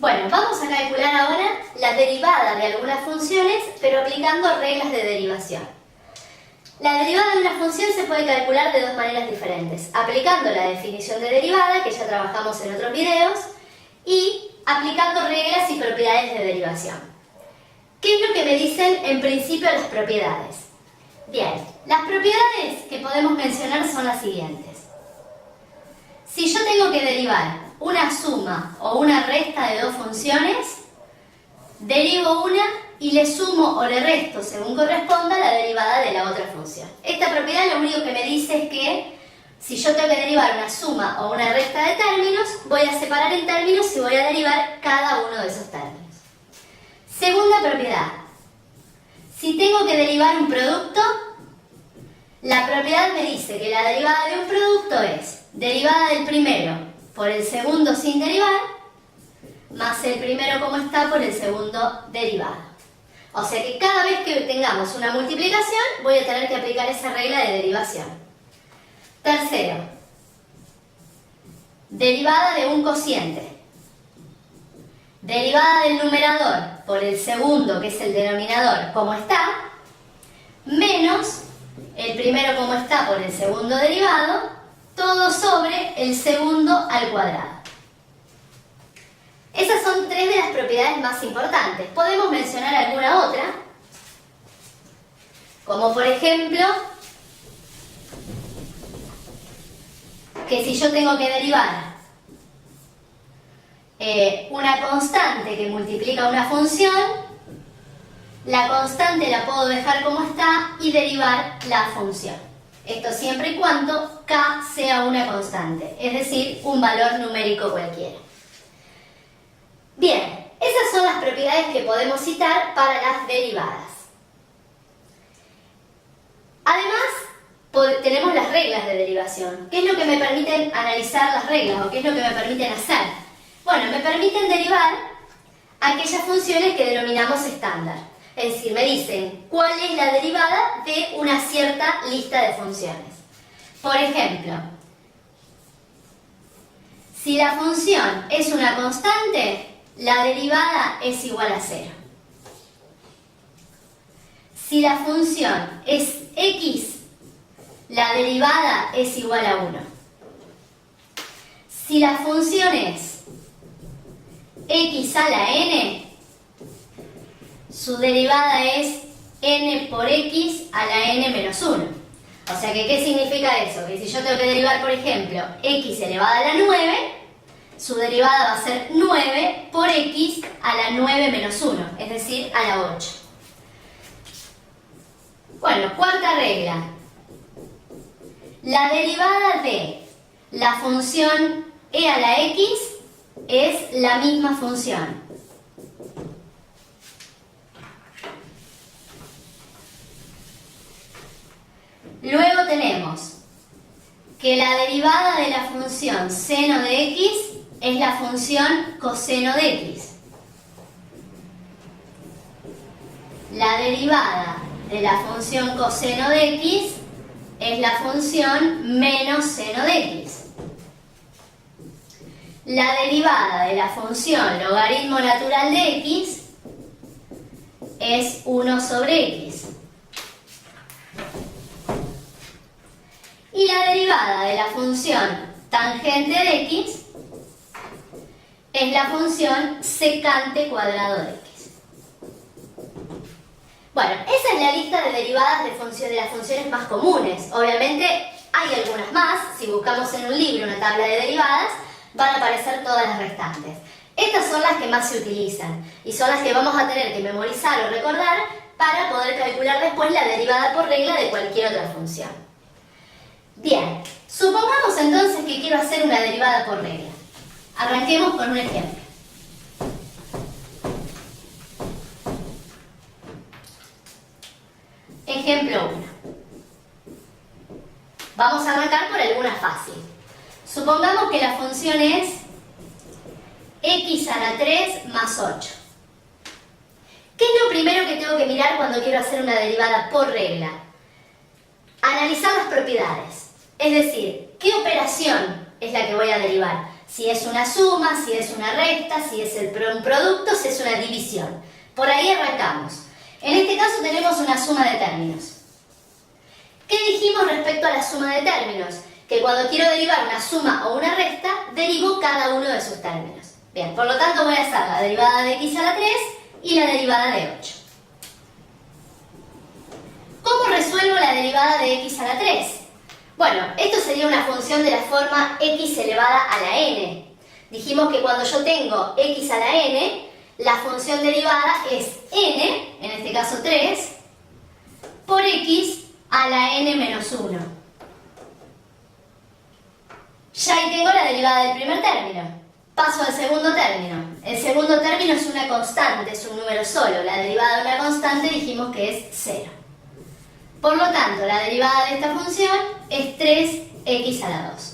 Bueno, vamos a calcular ahora la derivada de algunas funciones, pero aplicando reglas de derivación. La derivada de una función se puede calcular de dos maneras diferentes, aplicando la definición de derivada, que ya trabajamos en otros videos, y aplicando reglas y propiedades de derivación. ¿Qué es lo que me dicen en principio las propiedades? Bien, las propiedades que podemos mencionar son las siguientes. Si yo tengo que derivar una suma o una resta de dos funciones, derivo una y le sumo o le resto, según corresponda, la derivada de la otra función. Esta propiedad lo único que me dice es que si yo tengo que derivar una suma o una resta de términos, voy a separar en términos y voy a derivar cada uno de esos términos. Segunda propiedad. Si tengo que derivar un producto, la propiedad me dice que la derivada de un producto es derivada del primero por el segundo sin derivar, más el primero como está por el segundo derivado. O sea que cada vez que tengamos una multiplicación, voy a tener que aplicar esa regla de derivación. Tercero, derivada de un cociente. Derivada del numerador por el segundo, que es el denominador, como está, menos el primero como está por el segundo derivado, todo sobre el segundo al cuadrado. Esas son tres de las propiedades más importantes. Podemos mencionar alguna otra, como por ejemplo, que si yo tengo que derivar una constante que multiplica una función, la constante la puedo dejar como está y derivar la función. Esto siempre y cuando k sea una constante, es decir, un valor numérico cualquiera. Bien, esas son las propiedades que podemos citar para las derivadas. Además, tenemos las reglas de derivación. ¿Qué es lo que me permiten analizar las reglas o qué es lo que me permiten hacer? Bueno, me permiten derivar aquellas funciones que denominamos estándar. Es decir, me dicen cuál es la derivada de una cierta lista de funciones. Por ejemplo, si la función es una constante, la derivada es igual a 0. Si la función es x, la derivada es igual a 1. Si la función es x a la n, su derivada es n por x a la n menos 1. O sea que, ¿qué significa eso? Que si yo tengo que derivar, por ejemplo, x elevada a la 9, su derivada va a ser 9 por x a la 9 menos 1, es decir, a la 8. Bueno, cuarta regla. La derivada de la función e a la x es la misma función. Luego tenemos que la derivada de la función seno de x es la función coseno de x. La derivada de la función coseno de x es la función menos seno de x. La derivada de la función logaritmo natural de x es 1 sobre x. Y la derivada de la función tangente de x es la función secante cuadrado de x. Bueno, esa es la lista de derivadas de las funciones más comunes. Obviamente hay algunas más. Si buscamos en un libro una tabla de derivadas, van a aparecer todas las restantes. Estas son las que más se utilizan y son las que vamos a tener que memorizar o recordar para poder calcular después la derivada por regla de cualquier otra función. Bien, supongamos entonces que quiero hacer una derivada por regla. Arranquemos con un ejemplo. Ejemplo 1. Vamos a arrancar por alguna fácil. Supongamos que la función es x a la 3 más 8. ¿Qué es lo primero que tengo que mirar cuando quiero hacer una derivada por regla? Analizar las propiedades. Es decir, ¿qué operación es la que voy a derivar? Si es una suma, si es una resta, si es un producto, si es una división. Por ahí arrancamos. En este caso tenemos una suma de términos. ¿Qué dijimos respecto a la suma de términos? Que cuando quiero derivar una suma o una resta, derivo cada uno de sus términos. Bien, por lo tanto voy a hacer la derivada de x a la 3 y la derivada de 8. ¿Cómo resuelvo la derivada de x a la 3? Bueno, esto sería una función de la forma x elevada a la n. Dijimos que cuando yo tengo x a la n, la función derivada es n, en este caso 3, por x a la n menos 1. Ya ahí tengo la derivada del primer término. Paso al segundo término. El segundo término es una constante, es un número solo. La derivada de una constante dijimos que es 0. Por lo tanto, la derivada de esta función es 3x a la 2.